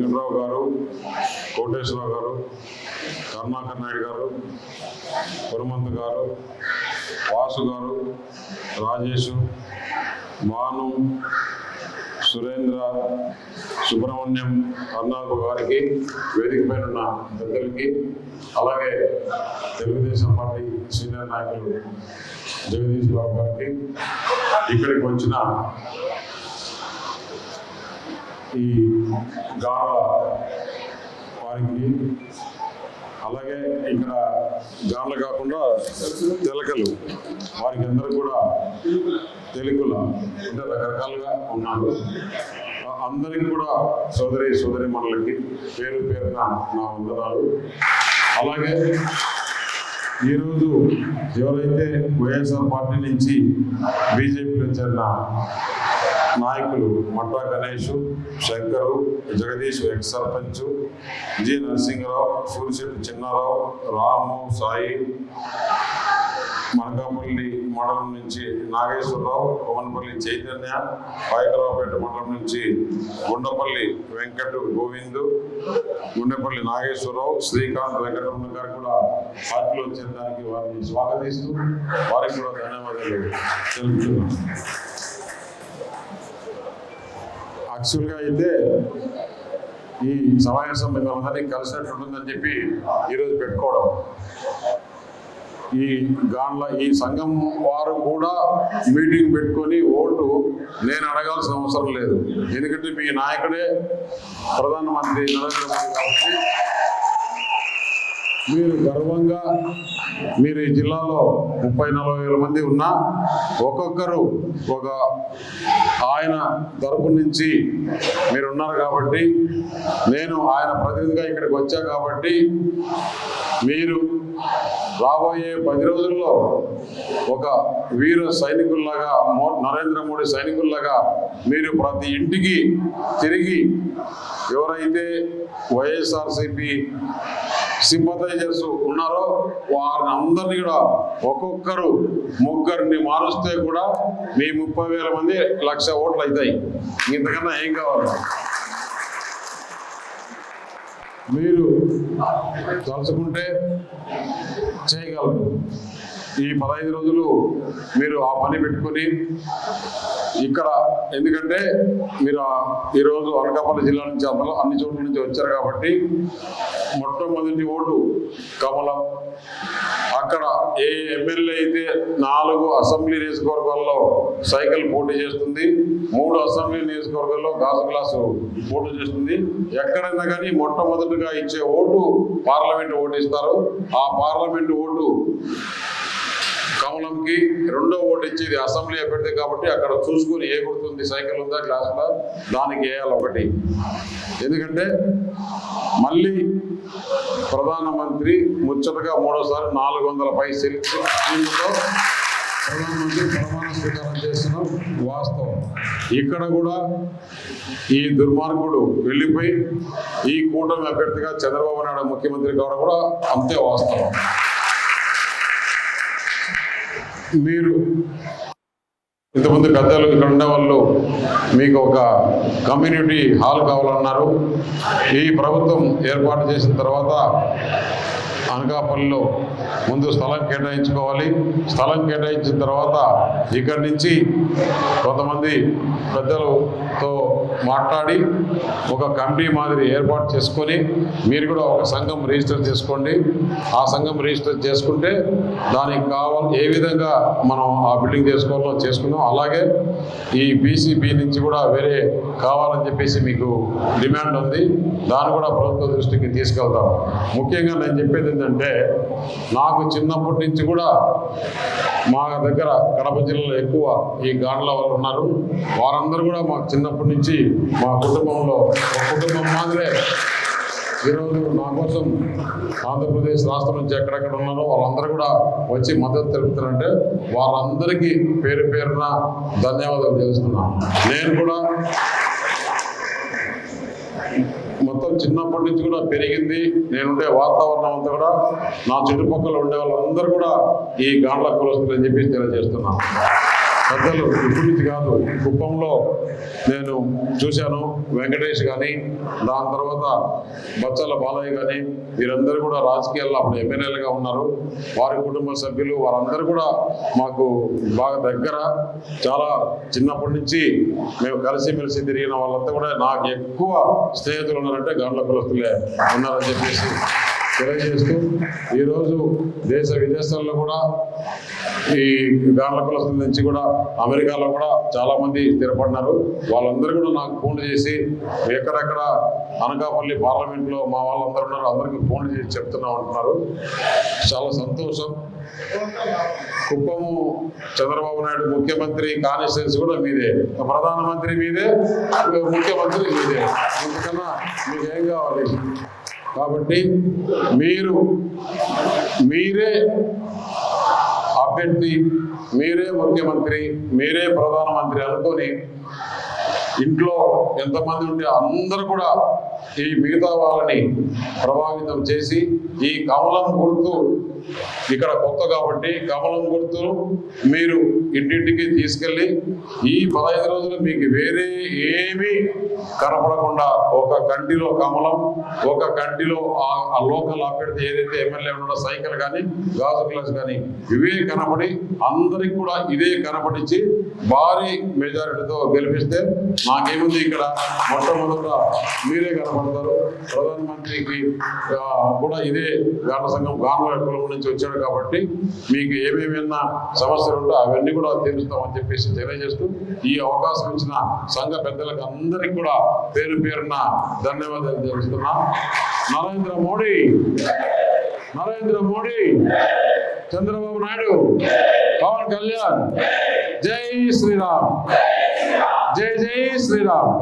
రావు గారు, కోటేశ్వరరావు గారు, కరుణాకర్ నాయుడు గారు, పురమంత్ గారు, వాసు గారు, రాజేష్, భాను, సురేంద్ర, సుబ్రహ్మణ్యం, అర్నాథ్ గారికి, వేదిక పైన ఉన్న పెద్దలకి, అలాగే తెలుగుదేశం పార్టీ సీనియర్ నాయకులు జగదీష్ బాబు గారికి, ఇక్కడికి వచ్చిన ఈ గాళ్ళ వారికి, అలాగే ఇక్కడ గాళ్ళ కాకుండా తెలకలు వారికి అందరూ కూడా తెలుగుల అంటే రకరకాలుగా ఉన్నారు. అందరికి కూడా సోదరి మనలకి పేరు పేరున నా వందనాలు. అలాగే ఈరోజు ఎవరైతే వైఎస్ఆర్ పార్టీ నుంచి బీజేపీలో చేరిన నాయకులు మట్రా గణేష్, శంకరు, జగదీష్ ఎక్స్ సర్పంచ్, జి నరసింహరావు, సూర్యశెట్టి చిన్నారావు, రాము, సాయి, మనకాపల్లి మండలం నుంచి నాగేశ్వరరావు, కొమనపల్లి చైతన్య, పాయకరావుపేట మండలం నుంచి గుండపల్లి వెంకట్ గోవింద్, గుండెపల్లి నాగేశ్వరరావు, శ్రీకాంత్, వెంకటరమణ గారు కూడా పార్టీలో చేరడానికి వారిని స్వాగతిస్తూ వారికి కూడా ధన్యవాదాలు తెలుపుతున్నాను. యాక్చువల్గా అయితే ఈ సమావేశం మిమ్మల్ని కలిసినట్టు ఉంటుందని చెప్పి ఈరోజు పెట్టుకోవడం, ఈ గాండ్ల ఈ సంఘం వారు కూడా మీటింగ్ పెట్టుకొని ఓటు నేను అడగాల్సిన అవసరం లేదు. ఎందుకంటే మీ నాయకుడే ప్రధానమంత్రి నరేంద్ర మోదీ కాబట్టి మీరు గర్వంగా మీరు ఈ జిల్లాలో 30-40 వేల మంది ఉన్నా ఒక్కొక్కరు ఒక ఆయన తరపు నుంచి మీరు ఉన్నారు కాబట్టి, నేను ఆయన ప్రతినిధిగా ఇక్కడికి వచ్చా కాబట్టి మీరు రాబోయే 10 రోజుల్లో ఒక వీర సైనికుల్లాగా, నరేంద్ర మోడీ సైనికుల్లాగా మీరు ప్రతి ఇంటికి తిరిగి ఎవరైతే వైఎస్ఆర్సీపీ సింపథైజర్స్ ఉన్నారో వారిని అందరినీ కూడా ఒక్కొక్కరు ముగ్గురిని మారుస్తే కూడా మీ 30,000 మంది 1,00,000 ఓట్లు అవుతాయి. ఇంతకన్నా ఏం కావాలి? మీరు తలుచుకుంటే చేయగలరు. ఈ 15 రోజులు మీరు ఆ పని పెట్టుకొని ఇక్కడ, ఎందుకంటే మీరు ఈరోజు అనకాపల్లి జిల్లా నుంచి అన్ని చోట్ల నుంచి వచ్చారు కాబట్టి మొట్టమొదటి ఓటు కమలం. అక్కడ ఏ ఎమ్మెల్యే అయితే 4 అసెంబ్లీ నియోజకవర్గాల్లో సైకిల్ పోటీ చేస్తుంది, 3 అసెంబ్లీ నియోజకవర్గాల్లో గాజు గ్లాసు పోటీ చేస్తుంది. ఎక్కడైనా కానీ మొట్టమొదటిగా ఇచ్చే ఓటు పార్లమెంటు ఓటు ఇస్తారు. ఆ పార్లమెంటు ఓటు కమలంకి, రెండో ఓటు ఇచ్చేది అసెంబ్లీ అభ్యర్థి కాబట్టి అక్కడ చూసుకుని ఏ గుర్తుంది, సైకిల్ ఉందా గ్లాసులో, దానికి వేయాలి ఒకటి. ఎందుకంటే మళ్ళీ ప్రధానమంత్రి ముచ్చటగా 3వసారి 400 పై సెల్తో ప్రధానమంత్రి ప్రమాణ స్వీకారం చేసిన వాస్తవం. ఇక్కడ కూడా ఈ దుర్మార్గుడు వెళ్ళిపోయి ఈ కూటమి అభ్యర్థిగా చంద్రబాబు నాయుడు ముఖ్యమంత్రి కావడం కూడా అంతే వాస్తవం. మీరు ఇంతమంది పెద్దలు ఇక్కడ ఉండే వాళ్ళు మీకు ఒక కమ్యూనిటీ హాల్ కావాలన్నారు. ఈ ప్రభుత్వం ఏర్పాటు చేసిన తర్వాత అనకాపల్లిలో ముందు స్థలం కేటాయించుకోవాలి. స్థలం కేటాయించిన తర్వాత ఇక్కడి నుంచి కొంతమంది పెద్దలతో మాట్లాడి ఒక కమిటీ మాదిరి ఏర్పాటు చేసుకొని మీరు కూడా ఒక సంఘం రిజిస్టర్ చేసుకోండి. ఆ సంఘం రిజిస్టర్ చేసుకుంటే దానికి ఏ విధంగా మనం ఆ బిల్డింగ్ చేసుకోవాలో చేసుకుందాం. అలాగే ఈ బీసీబీ నుంచి కూడా వేరే కావాలని చెప్పేసి మీకు డిమాండ్ ఉంది, దాన్ని కూడా ప్రభుత్వ దృష్టికి తీసుకెళ్తాం. ముఖ్యంగా నేను చెప్పేది ఏంటంటే, నాకు చిన్నప్పటి నుంచి కూడా మా దగ్గర కడప జిల్లాలో ఎక్కువ ఈ గాండ్ల వాళ్ళు ఉన్నారు. వారందరూ కూడా మాకు చిన్నప్పటి నుంచి మా కుటుంబంలో ఒక కుటుంబం మాదిరే. ఈరోజు నా కోసం ఆంధ్రప్రదేశ్ రాష్ట్రం నుంచి ఎక్కడెక్కడ ఉన్నారో వాళ్ళందరూ కూడా వచ్చి మద్దతు తెలుపుతారంటే వారందరికీ పేరు పేరున ధన్యవాదాలు తెలుస్తున్నాను. నేను కూడా మొత్తం చిన్నప్పటి నుంచి కూడా పెరిగింది, నేనుండే వాతావరణం అంతా కూడా నా చుట్టుపక్కల ఉండే వాళ్ళందరూ కూడా ఈ గాండ్ల కులస్తులు అని చెప్పి తెలియజేస్తున్నాను. పెద్దలు ఇప్పటి నుంచి కాదు, కుప్పంలో నేను చూశాను. వెంకటేష్ కానీ, దాని తర్వాత బచ్చాల బాలయ్య కానీ, వీరందరూ కూడా రాజకీయాల్లో అప్పుడు ఎమ్మెల్యేలుగా ఉన్నారు. వారి కుటుంబ సభ్యులు వారందరూ కూడా మాకు బాగా దగ్గర. చాలా చిన్నప్పటి నుంచి మేము కలిసిమెలిసి తిరిగిన వాళ్ళంతా కూడా నాకు ఎక్కువ స్నేహితులు ఉన్నారంటే గాండ్ల కులస్తులే ఉన్నారని చెప్పేసి తెలియజేస్తూ, ఈరోజు దేశ విదేశాల్లో కూడా ఈ గాండ్ల కులస్తుల నుంచి కూడా అమెరికాలో కూడా చాలామంది స్థిరపడినారు. వాళ్ళందరూ కూడా నాకు ఫోన్ చేసి ఎక్కడెక్కడ అనకాపల్లి పార్లమెంట్లో మా వాళ్ళందరూ ఉన్నారు, అందరికీ ఫోన్ చేసి చెప్తున్నా ఉంటున్నారు. చాలా సంతోషం. కుప్పము చంద్రబాబు నాయుడు ముఖ్యమంత్రి కాన్స్టిట్యున్సీ కూడా మీదే, ప్రధానమంత్రి మీదే, ముఖ్యమంత్రి మీదే, ఇంతకన్నా మీకేం కావాలి? కాబట్టి మీరే అభ్యర్థి, మీరే ముఖ్యమంత్రి, మీరే ప్రధానమంత్రి అనుకొని ఇంట్లో ఎంతమంది ఉంటే అందరూ కూడా ఈ మిగతా వాళ్ళని ప్రభావితం చేసి ఈ కమలం గుర్తు ఇక్కడ కొత్త కాబట్టి కమలం గుర్తు మీరు ఇంటింటికి తీసుకెళ్ళి ఈ 15 రోజులు మీకు వేరే ఏమీ కనపడకుండా ఒక కంటిలో కమలం, ఒక కంటిలో ఆ లోకల్ అభ్యర్థి ఏదైతే ఎమ్మెల్యే ఉన్నాడో సైకిల్ కానీ గాజు గ్లాస్ కానీ ఇవే కనపడి అందరికి కూడా ఇదే కనపడించి భారీ మెజారిటీతో గెలిపిస్తే నాకేముంది, ఇక్కడ మొట్టమొదట మీరే కనపడతారు. ప్రధానమంత్రికి కూడా ఇదే గాండ్ల సంఘం గాండ్ల కులం నుంచి వచ్చాడు కాబట్టి మీకు ఏమేమైనా సమస్యలు ఉంటే అవన్నీ కూడా తీరుస్తామని చెప్పేసి తెలియజేస్తూ, ఈ అవకాశం ఇచ్చిన సంఘ పెద్దలకు అందరికీ కూడా పేరు పేరున ధన్యవాదాలు తెలుస్తున్నా. నరేంద్ర మోడీ, చంద్రబాబు నాయుడు, పవన్ కళ్యాణ్, జై శ్రీరామ్, జై శ్రీరామ్.